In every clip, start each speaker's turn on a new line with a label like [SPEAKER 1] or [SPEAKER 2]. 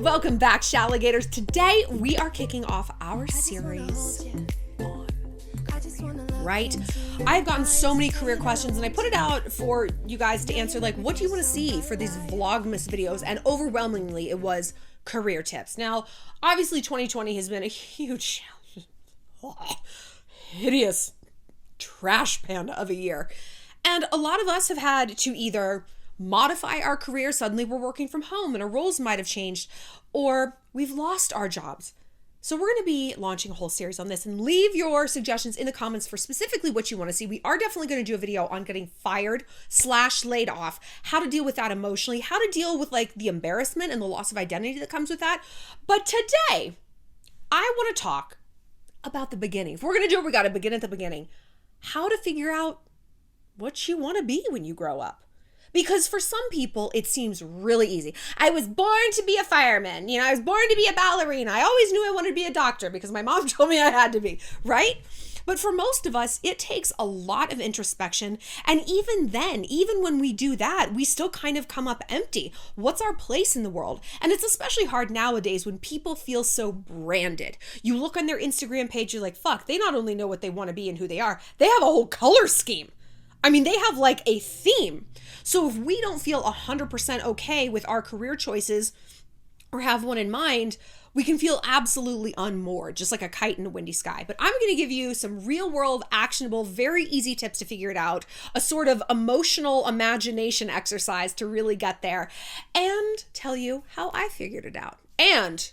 [SPEAKER 1] Welcome back, Shalligators. Today we are kicking off our series on right. I've gotten so many career questions and I put it out for you guys to answer, like, what do you want to see for these Vlogmas videos? And overwhelmingly it was career tips. Now, obviously 2020 has been a huge, hideous trash panda of a year. And a lot of us have had to either modify our career, suddenly we're working from home and our roles might have changed, or we've lost our jobs. So we're going to be launching a whole series on this, and leave your suggestions in the comments for specifically what you want to see. We are definitely going to do a video on getting fired / laid off, how to deal with that emotionally, how to deal with like the embarrassment and the loss of identity that comes with that. But today, I want to talk about the beginning. If we're going to do it, we got to begin at the beginning. How to figure out what you want to be when you grow up. Because for some people, it seems really easy. I was born to be a fireman. You know, I was born to be a ballerina. I always knew I wanted to be a doctor because my mom told me I had to be, right? But for most of us, it takes a lot of introspection. And even then, even when we do that, we still kind of come up empty. What's our place in the world? And it's especially hard nowadays when people feel so branded. You look on their Instagram page, you're like, fuck, they not only know what they want to be and who they are, they have a whole color scheme. I mean, they have like a theme. So if we don't feel 100% okay with our career choices or have one in mind, we can feel absolutely unmoored, just like a kite in a windy sky. But I'm going to give you some real world, actionable, very easy tips to figure it out, a sort of emotional imagination exercise to really get there, and tell you how I figured it out, and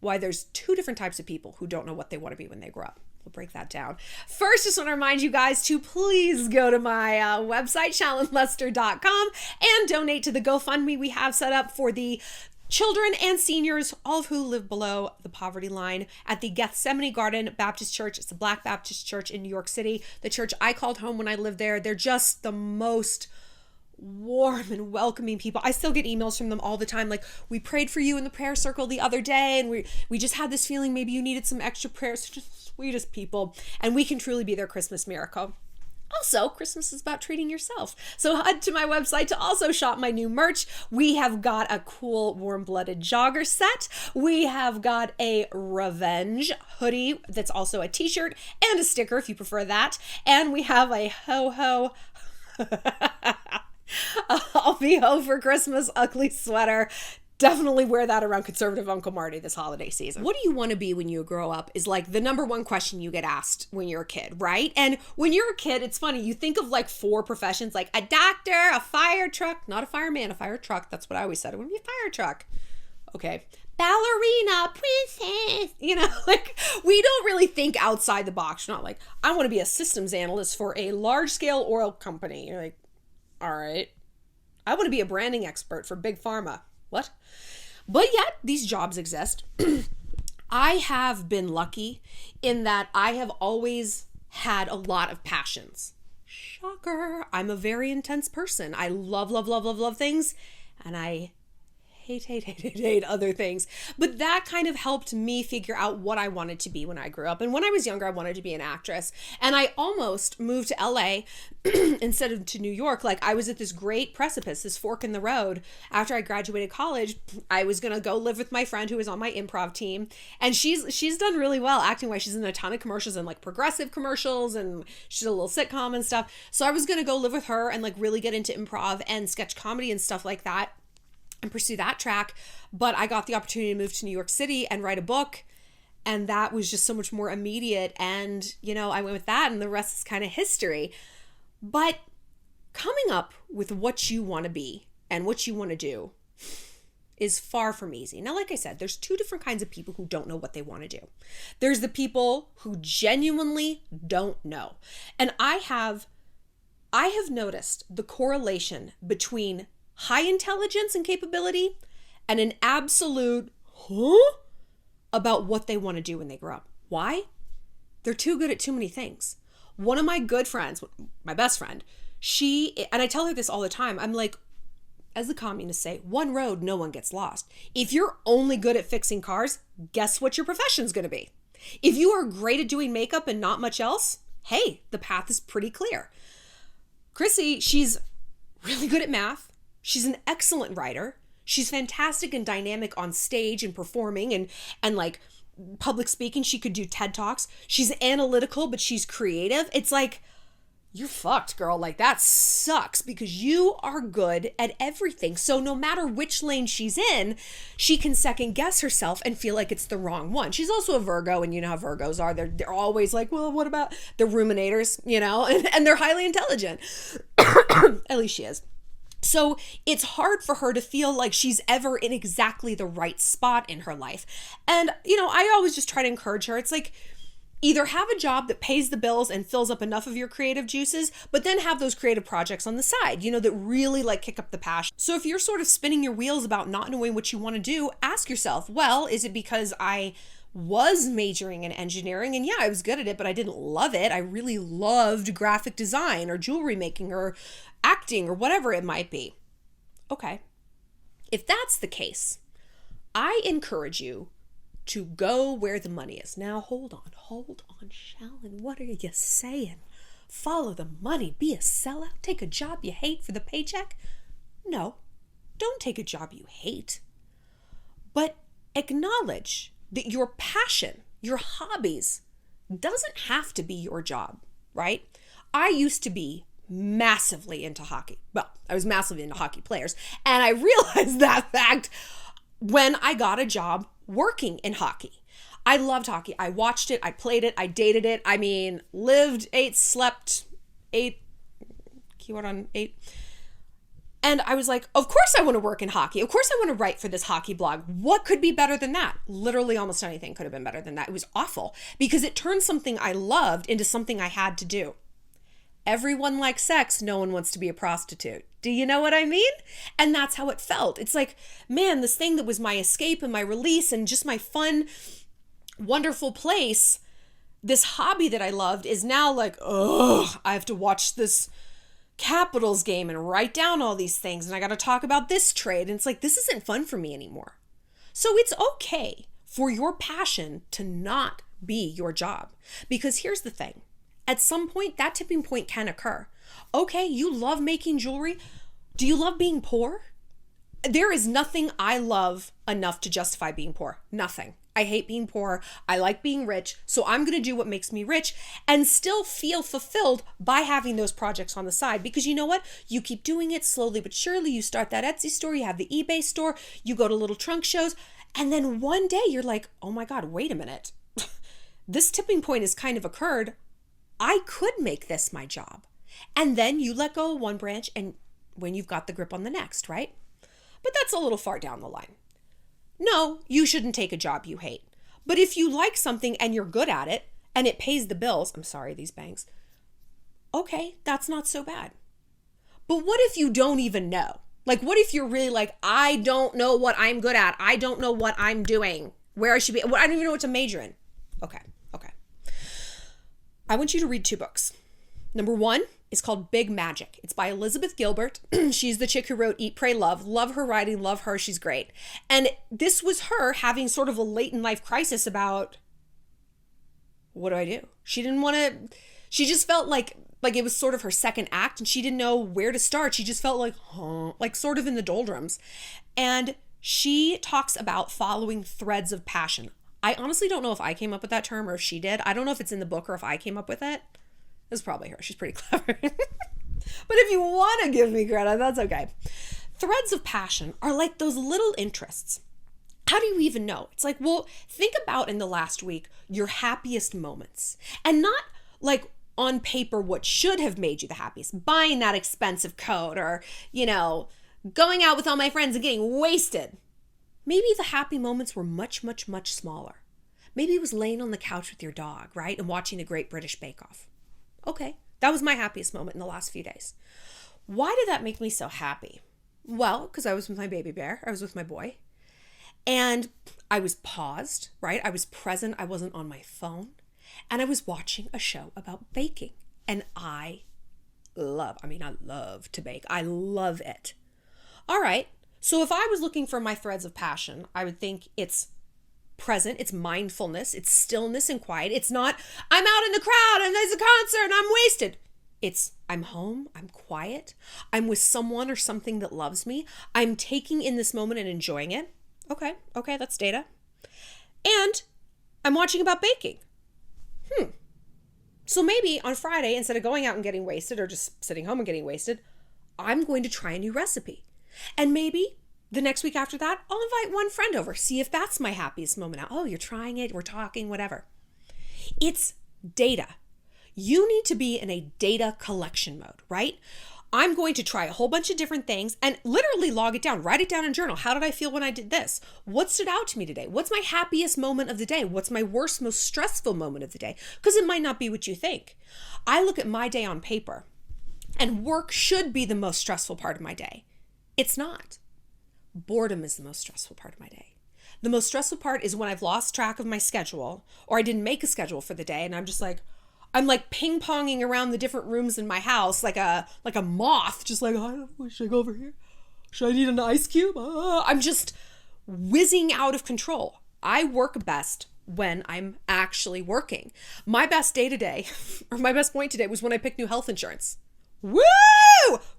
[SPEAKER 1] why there's two different types of people who don't know what they want to be when they grow up. We'll break that down. First, just want to remind you guys to please go to my website, shallonlester.com, and donate to the Gofundme we have set up for the children and seniors, all of who live below the poverty line, at the Gethsemane Garden Baptist Church. It's a Black Baptist church in New York City, the church I called home when I lived there. They're just the most warm and welcoming people. I still get emails from them all the time, like, we prayed for you in the prayer circle the other day, and we just had this feeling maybe you needed some extra prayers. Just sweetest people, and we can truly be their Christmas miracle. Also, Christmas is about treating yourself. So head to my website to also shop my new merch. We have got a cool warm-blooded jogger set. We have got a revenge hoodie that's also a t-shirt and a sticker if you prefer that. And we have a ho-ho I'll be home for Christmas ugly sweater. Definitely wear that around conservative Uncle Marty this holiday season. What do you want to be when you grow up is like the number one question you get asked when you're a kid, right? And when you're a kid, it's funny, you think of like 4 professions, like a doctor, a fire truck, not a fireman, a fire truck. That's what I always said. I want to be a fire truck. Okay. Ballerina, princess, you know, like we don't really think outside the box. You're not like, I want to be a systems analyst for a large scale oil company. You're like, all right. I want to be a branding expert for Big Pharma. What? But yet these jobs exist. I have been lucky in that I have always had a lot of passions. Shocker. I'm a very intense person. I love, love, love, love, love things. And I hate other things. But that kind of helped me figure out what I wanted to be when I grew up. And when I was younger, I wanted to be an actress. And I almost moved to LA instead of to New York. Like, I was at this great precipice, this fork in the road. After I graduated college, I was going to go live with my friend who was on my improv team. And she's done really well acting wise. She's in a ton of commercials and like progressive commercials, and she's a little sitcom and stuff. So I was going to go live with her and like really get into improv and sketch comedy and stuff like that, and pursue that track. But I got the opportunity to move to New York City and write a book, and that was just so much more immediate. And, you know, I went with that, and the rest is kind of history. But coming up with what you want to be and what you want to do is far from easy. Now, like I said, there's 2 different kinds of people who don't know what they want to do. There's the people who genuinely don't know. And I have noticed the correlation between high intelligence and capability and an absolute about what they want to do when they grow up. Why? They're too good at too many things. One of my good friends, my best friend, and I tell her this all the time, I'm like, as the communists say, one road, no one gets lost. If you're only good at fixing cars, guess what your profession's going to be? If you are great at doing makeup and not much else, hey, the path is pretty clear. Chrissy, she's really good at math. She's an excellent writer. She's fantastic and dynamic on stage and performing and like public speaking. She could do TED Talks. She's analytical, but she's creative. It's like, you're fucked, girl. Like, that sucks because you are good at everything. So no matter which lane she's in, she can second guess herself and feel like it's the wrong one. She's also a Virgo, and you know how Virgos are. They're always like, well, what about the ruminators, you know? And they're highly intelligent. At least she is. So it's hard for her to feel like she's ever in exactly the right spot in her life. And, you know, I always just try to encourage her. It's like, either have a job that pays the bills and fills up enough of your creative juices, but then have those creative projects on the side, you know, that really like kick up the passion. So if you're sort of spinning your wheels about not knowing what you want to do, ask yourself, well, is it because I was majoring in engineering and yeah, I was good at it, but I didn't love it. I really loved graphic design or jewelry making or acting or whatever it might be. Okay. If that's the case, I encourage you to go where the money is. Now, hold on, Shallon. What are you saying? Follow the money, be a sellout, take a job you hate for the paycheck? No, don't take a job you hate. But acknowledge that your passion, your hobbies, doesn't have to be your job, right? I used to be massively into hockey. Well, I was massively into hockey players, and I realized that fact when I got a job working in hockey. I loved hockey. I watched it. I played it. I dated it. I mean, lived, ate, slept, ate, keyword on ate. And I was like, of course I want to work in hockey. Of course I want to write for this hockey blog. What could be better than that? Literally almost anything could have been better than that. It was awful because it turned something I loved into something I had to do. Everyone likes sex. No one wants to be a prostitute. Do you know what I mean? And that's how it felt. It's like, man, this thing that was my escape and my release and just my fun, wonderful place, this hobby that I loved is now like, oh, I have to watch this Capitals game and write down all these things. And I got to talk about this trade. And it's like, this isn't fun for me anymore. So it's okay for your passion to not be your job. Because here's the thing. At some point, that tipping point can occur. Okay, you love making jewelry. Do you love being poor? There is nothing I love enough to justify being poor. Nothing. I hate being poor. I like being rich. So I'm going to do what makes me rich and still feel fulfilled by having those projects on the side. Because you know what? You keep doing it slowly but surely. You start that Etsy store. You have the eBay store. You go to little trunk shows. And then one day you're like, oh my God, wait a minute. This tipping point has kind of occurred. I could make this my job. And then you let go of one branch and when you've got the grip on the next, right? But that's a little far down the line. No, you shouldn't take a job you hate. But if you like something and you're good at it and it pays the bills, I'm sorry, these banks, okay, that's not so bad. But what if you don't even know? Like, what if you're really like, I don't know what I'm good at. I don't know what I'm doing, where I should be. I don't even know what to major in. Okay. I want you to read 2 books. Number 1 is called Big Magic. It's by Elizabeth Gilbert. She's the chick who wrote Eat, Pray, Love. Love her writing, love her. She's great. And this was her having sort of a late in life crisis about, what do I do? She didn't want to, she just felt like it was sort of her second act and she didn't know where to start. She just felt like sort of in the doldrums. And she talks about following threads of passion. I honestly don't know if I came up with that term or if she did. I don't know if it's in the book or if I came up with it. It's probably her. She's pretty clever. But if you want to give me credit, that's okay. Threads of passion are like those little interests. How do you even know? It's like, well, think about in the last week your happiest moments. And not like on paper what should have made you the happiest. Buying that expensive coat or, you know, going out with all my friends and getting wasted. Maybe the happy moments were much, much, much smaller. Maybe it was laying on the couch with your dog, right? And watching the Great British Bake Off. Okay, that was my happiest moment in the last few days. Why did that make me so happy? Well, because I was with my baby bear. I was with my boy. And I was paused, right? I was present. I wasn't on my phone. And I was watching a show about baking. And I love to bake. I love it. All right. So if I was looking for my threads of passion, I would think it's present, it's mindfulness, it's stillness and quiet. It's not, I'm out in the crowd and there's a concert and I'm wasted. It's I'm home, I'm quiet, I'm with someone or something that loves me, I'm taking in this moment and enjoying it. Okay, that's data. And I'm watching about baking. So maybe on Friday, instead of going out and getting wasted or just sitting home and getting wasted, I'm going to try a new recipe. And maybe the next week after that, I'll invite one friend over, see if that's my happiest moment now. Oh, you're trying it, we're talking, whatever. It's data. You need to be in a data collection mode, right? I'm going to try a whole bunch of different things and literally log it down, write it down in a journal. How did I feel when I did this? What stood out to me today? What's my happiest moment of the day? What's my worst, most stressful moment of the day? Because it might not be what you think. I look at my day on paper, and work should be the most stressful part of my day. It's not. Boredom is the most stressful part of my day. The most stressful part is when I've lost track of my schedule or I didn't make a schedule for the day and I'm like ping-ponging around the different rooms in my house like a moth, just like, oh, should I go over here? Should I need an ice cube? I'm just whizzing out of control. I work best when I'm actually working. My best day today, or my best point today, was when I picked new health insurance. Woo!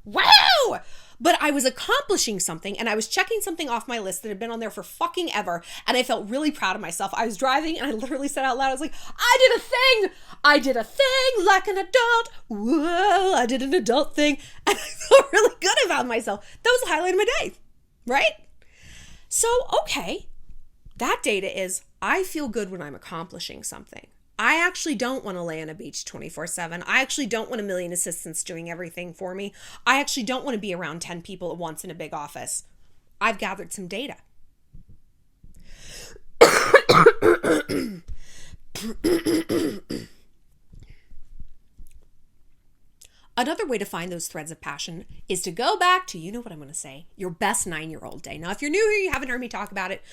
[SPEAKER 1] Wow! But I was accomplishing something and I was checking something off my list that had been on there for fucking ever. And I felt really proud of myself. I was driving and I literally said out loud, I was like, I did a thing like an adult. Whoa, I did an adult thing. And I felt really good about myself. That was the highlight of my day, right? So, okay, that data is I feel good when I'm accomplishing something. I actually don't want to lay on a beach 24/7. I actually don't want a million assistants doing everything for me. I actually don't want to be around 10 people at once in a big office. I've gathered some data. Another way to find those threads of passion is to go back to, you know what I'm going to say, your best 9-year-old day. Now, if you're new here, you haven't heard me talk about it,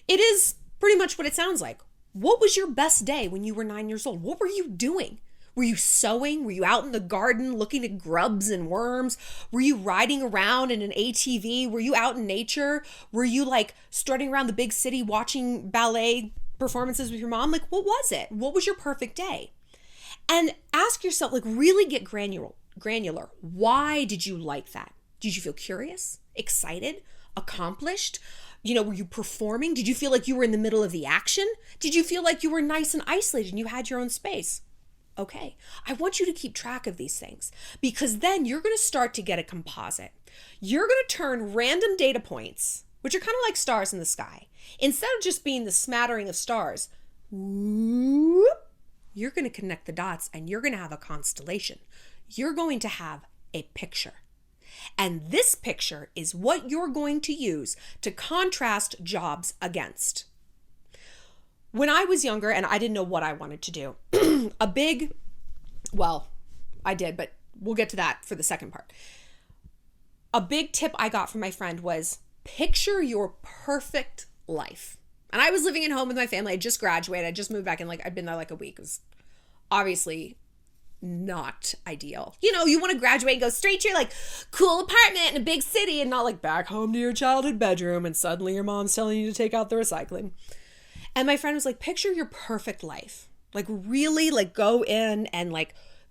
[SPEAKER 1] it is pretty much what it sounds like. What was your best day when you were 9 years old? What were you doing? Were you sewing? Were you out in the garden looking at grubs and worms? Were you riding around in an ATV? Were you out in nature? Were you like strutting around the big city watching ballet performances with your mom? Like, what was it? What was your perfect day? And ask yourself, like, really get granular. Why did you like that? Did you feel curious, excited, accomplished? You know, were you performing? Did you feel like you were in the middle of the action? Did you feel like you were nice and isolated and you had your own space? Okay, I want you to keep track of these things because then you're going to start to get a composite. You're going to turn random data points, which are kind of like stars in the sky. Instead of just being the smattering of stars, whoop, you're going to connect the dots and you're going to have a constellation. You're going to have a picture. And this picture is what you're going to use to contrast jobs against. When I was younger and I didn't know what I wanted to do, I did, but we'll get to that for the second part. A big tip I got from my friend was picture your perfect life. And I was living at home with my family. I just graduated. I just moved back in, I'd been there like a week. It was obviously not ideal. You know, you want to graduate and go straight to your cool apartment in a big city and not back home to your childhood bedroom and suddenly your mom's telling you to take out the recycling. And my friend was like, picture your perfect life. Really go in and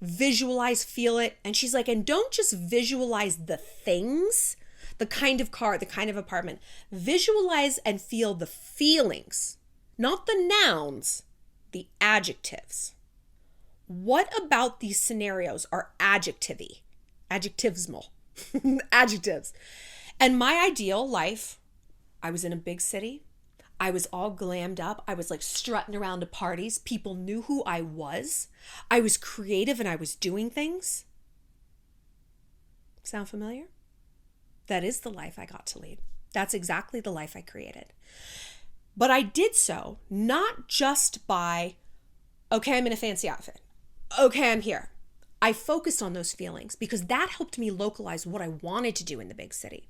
[SPEAKER 1] visualize, feel it. And she's like, and don't just visualize the things, the kind of car, the kind of apartment. Visualize and feel the feelings, not the nouns, the adjectives. What about these scenarios are adjectivismal? Adjectives. And my ideal life, I was in a big city. I was all glammed up. I was strutting around to parties. People knew who I was. I was creative and I was doing things. Sound familiar? That is the life I got to lead. That's exactly the life I created. But I did so not just by, okay, I'm in a fancy outfit. Okay, I'm here. I focused on those feelings because that helped me localize what I wanted to do in the big city.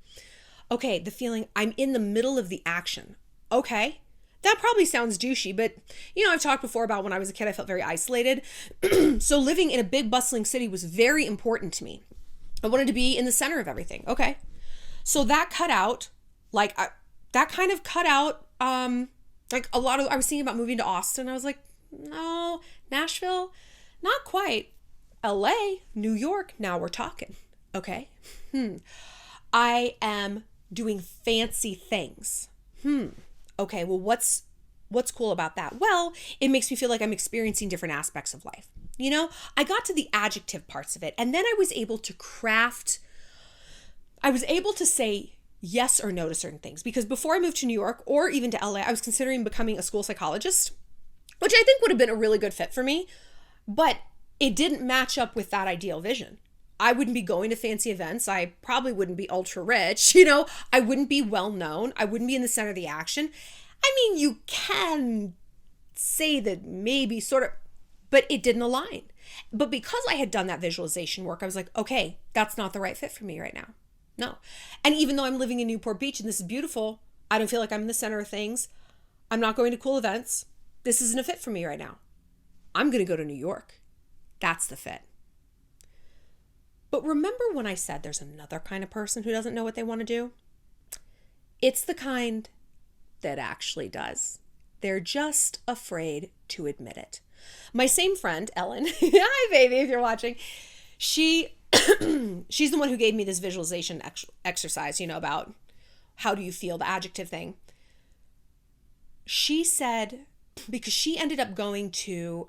[SPEAKER 1] Okay, the feeling I'm in the middle of the action. Okay, that probably sounds douchey, but I've talked before about when I was a kid, I felt very isolated. So living in a big bustling city was very important to me. I wanted to be in the center of everything. Okay. So that cut out, a lot of, I was thinking about moving to Austin. I was like, no, Nashville, not quite. LA, New York, now we're talking. Okay. I am doing fancy things. Okay, well, what's cool about that? Well, it makes me feel like I'm experiencing different aspects of life. You know, I got to the adjective parts of it, and then I was able to say yes or no to certain things. Because before I moved to New York or even to LA, I was considering becoming a school psychologist, which I think would have been a really good fit for me, but it didn't match up with that ideal vision. I wouldn't be going to fancy events. I probably wouldn't be ultra rich. You know, I wouldn't be well known. I wouldn't be in the center of the action. I mean, you can say that maybe sort of, but it didn't align. But because I had done that visualization work, I was like, okay, that's not the right fit for me right now. No. And even though I'm living in Newport Beach and this is beautiful, I don't feel like I'm in the center of things. I'm not going to cool events. This isn't a fit for me right now. I'm going to go to New York. That's the fit. But remember when I said there's another kind of person who doesn't know what they want to do? It's the kind that actually does. They're just afraid to admit it. My same friend, Ellen, hi baby, if you're watching, she's the one who gave me this visualization exercise, you know, about how do you feel, the adjective thing. She said, because she ended up going to,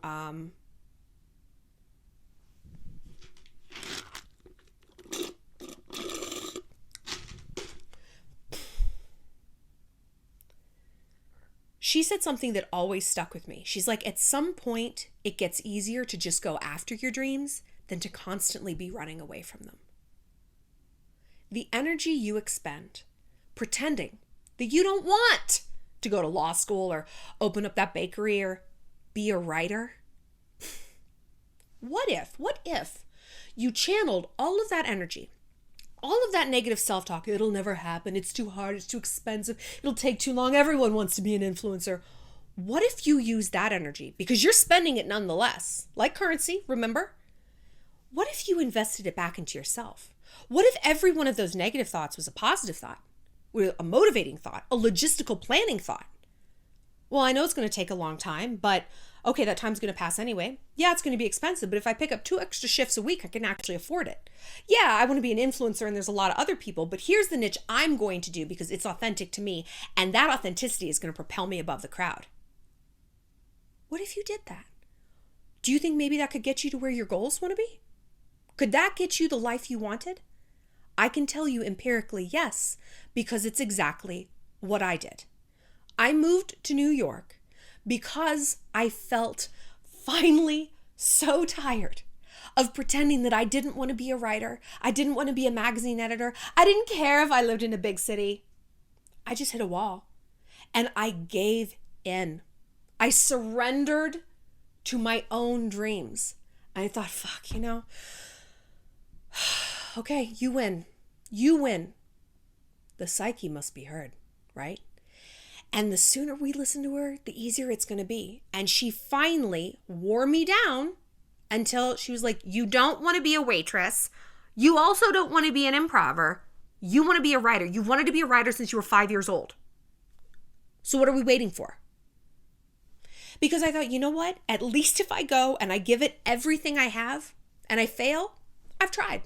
[SPEAKER 1] she said something that always stuck with me. She's like, at some point, it gets easier to just go after your dreams than to constantly be running away from them. The energy you expend pretending that you don't want to go to law school or open up that bakery or be a writer. What if you channeled all of that energy, all of that negative self-talk, it'll never happen, it's too hard, it's too expensive, it'll take too long, everyone wants to be an influencer. What if you use that energy, because you're spending it nonetheless, like currency, remember? What if you invested it back into yourself? What if every one of those negative thoughts was a positive thought, a motivating thought, a logistical planning thought? Well, I know it's going to take a long time, but okay, that time's going to pass anyway. Yeah, it's going to be expensive, but if I pick up 2 extra shifts a week, I can actually afford it. Yeah, I want to be an influencer and there's a lot of other people, but here's the niche I'm going to do because it's authentic to me, and that authenticity is going to propel me above the crowd. What if you did that? Do you think maybe that could get you to where your goals want to be? Could that get you the life you wanted? I can tell you empirically, yes, because it's exactly what I did. I moved to New York because I felt finally so tired of pretending that I didn't want to be a writer. I didn't want to be a magazine editor. I didn't care if I lived in a big city. I just hit a wall and I gave in. I surrendered to my own dreams. I thought, fuck, you know, okay, you win. You win. The psyche must be heard, right? And the sooner we listen to her, the easier it's going to be. And she finally wore me down until she was like, you don't want to be a waitress. You also don't want to be an improver. You want to be a writer. You wanted to be a writer since you were 5 years old. So what are we waiting for? Because I thought, you know what? At least if I go and I give it everything I have and I fail, I've tried.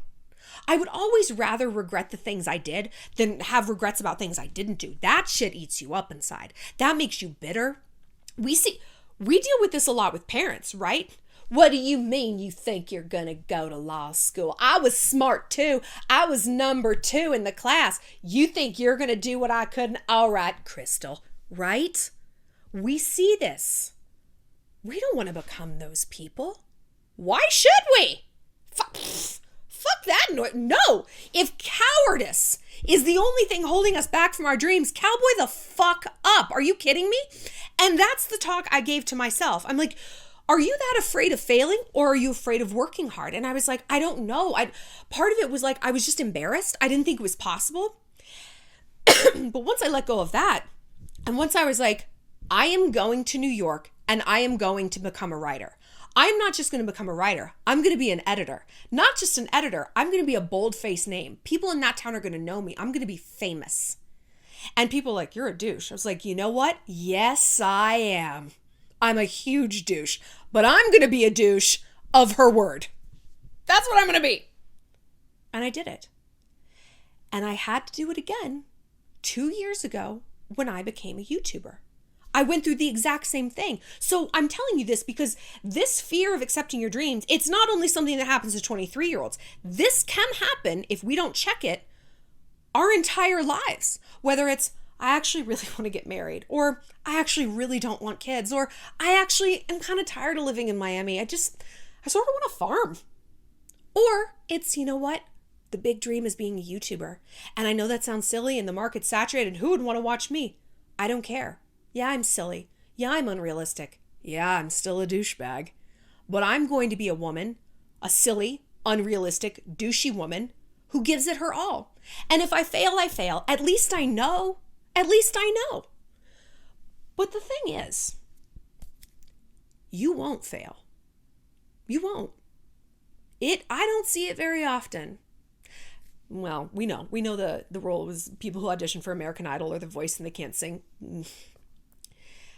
[SPEAKER 1] I would always rather regret the things I did than have regrets about things I didn't do. That shit eats you up inside. That makes you bitter. We deal with this a lot with parents, right? What do you mean you think you're gonna go to law school? I was smart too. I was number 2 in the class. You think you're gonna do what I couldn't? All right, Crystal, right? We see this. We don't want to become those people. Why should we? Fuck that noise. No, if cowardice is the only thing holding us back from our dreams, cowboy the fuck up. Are you kidding me? And that's the talk I gave to myself. I'm like, are you that afraid of failing or are you afraid of working hard? And I was like, I don't know. Part of it was like, I was just embarrassed. I didn't think it was possible. But once I let go of that, and once I was like, I am going to New York and I am going to become a writer. I'm not just going to become a writer. I'm going to be an editor. Not just an editor. I'm going to be a bold-faced name. People in that town are going to know me. I'm going to be famous. And people are like, you're a douche. I was like, you know what? Yes, I am. I'm a huge douche. But I'm going to be a douche of her word. That's what I'm going to be. And I did it. And I had to do it again 2 years ago when I became a YouTuber. I went through the exact same thing. So I'm telling you this because this fear of accepting your dreams, it's not only something that happens to 23-year-olds. This can happen if we don't check it our entire lives. Whether it's, I actually really want to get married, or I actually really don't want kids, or I actually am kind of tired of living in Miami. I sort of want a farm. Or it's, you know what? The big dream is being a YouTuber. And I know that sounds silly and the market's saturated. Who would want to watch me? I don't care. Yeah, I'm silly. Yeah, I'm unrealistic. Yeah, I'm still a douchebag. But I'm going to be a woman, a silly, unrealistic, douchey woman who gives it her all. And if I fail, I fail. At least I know. At least I know. But the thing is, you won't fail. You won't. I don't see it very often. Well, we know the role was people who audition for American Idol or The Voice and they can't sing.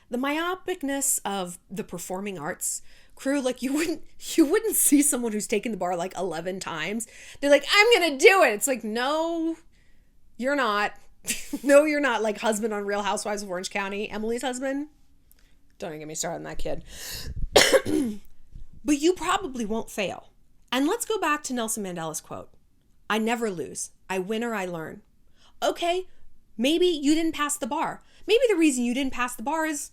[SPEAKER 1] The myopicness of the performing arts crew, like you wouldn't see someone who's taken the bar like 11 times. They're like, I'm going to do it. It's like, no, you're not. No, you're not. Like husband on Real Housewives of Orange County, Emily's husband. Don't even get me started on that kid. But you probably won't fail. And let's go back to Nelson Mandela's quote. I never lose. I win or I learn. Okay, maybe you didn't pass the bar. Maybe the reason you didn't pass the bar is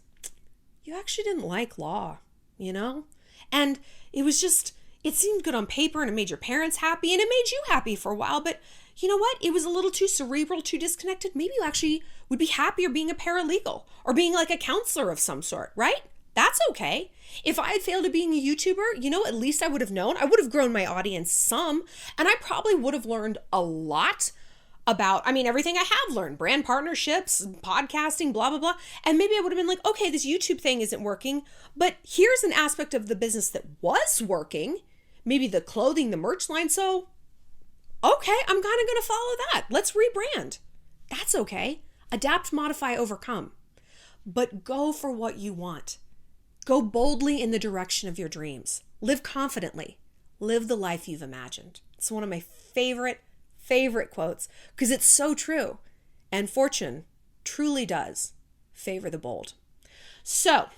[SPEAKER 1] you actually didn't like law, you know? And it seemed good on paper and it made your parents happy and it made you happy for a while. But you know what? It was a little too cerebral, too disconnected. Maybe you actually would be happier being a paralegal or being like a counselor of some sort, right? That's okay. If I had failed at being a YouTuber, you know, at least I would have known. I would have grown my audience some, and I probably would have learned a lot about, everything I have learned, brand partnerships, podcasting, blah, blah, blah. And maybe I would have been like, okay, this YouTube thing isn't working, but here's an aspect of the business that was working, maybe the clothing, the merch line. So, okay, I'm kind of going to follow that. Let's rebrand. That's okay. Adapt, modify, overcome. But go for what you want. Go boldly in the direction of your dreams. Live confidently. Live the life you've imagined. It's one of my favorite quotes because it's so true. And fortune truly does favor the bold. So,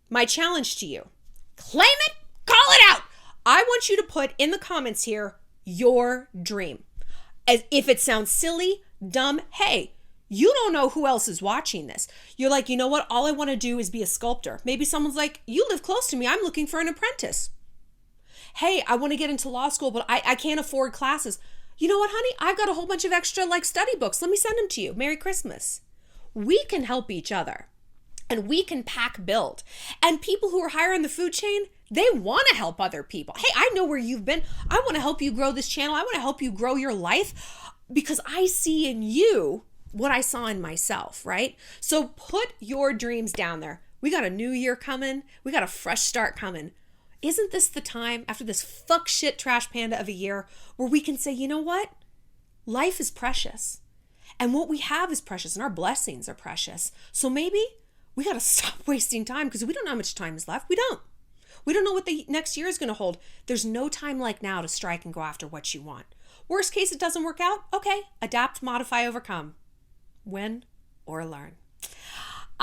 [SPEAKER 1] my challenge to you, claim it, call it out. I want you to put in the comments here your dream. As if it sounds silly, dumb, hey, you don't know who else is watching this. You're like, you know what? All I want to do is be a sculptor. Maybe someone's like, you live close to me. I'm looking for an apprentice. Hey, I want to get into law school, but I can't afford classes. You know what, honey? I've got a whole bunch of extra study books. Let me send them to you. Merry Christmas. We can help each other and we can pack build. And people who are higher in the food chain, they want to help other people. Hey, I know where you've been. I want to help you grow this channel. I want to help you grow your life because I see in you what I saw in myself, right? So put your dreams down there. We got a new year coming. We got a fresh start coming. Isn't this the time after this fuck shit trash panda of a year where we can say, you know what? Life is precious. And what we have is precious and our blessings are precious. So maybe we got to stop wasting time because we don't know how much time is left. We don't. We don't know what the next year is going to hold. There's no time like now to strike and go after what you want. Worst case, it doesn't work out. Okay, adapt, modify, overcome. Win or learn.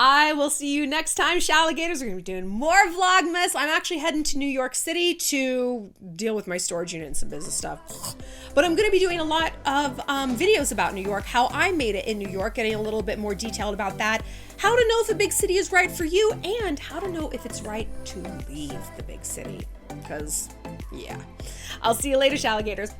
[SPEAKER 1] I will see you next time, Shalligators. We're going to be doing more Vlogmas. I'm actually heading to New York City to deal with my storage unit and some business stuff. But I'm going to be doing a lot of videos about New York, how I made it in New York, getting a little bit more detailed about that, how to know if a big city is right for you, and how to know if it's right to leave the big city. Because, yeah. I'll see you later, Shalligators.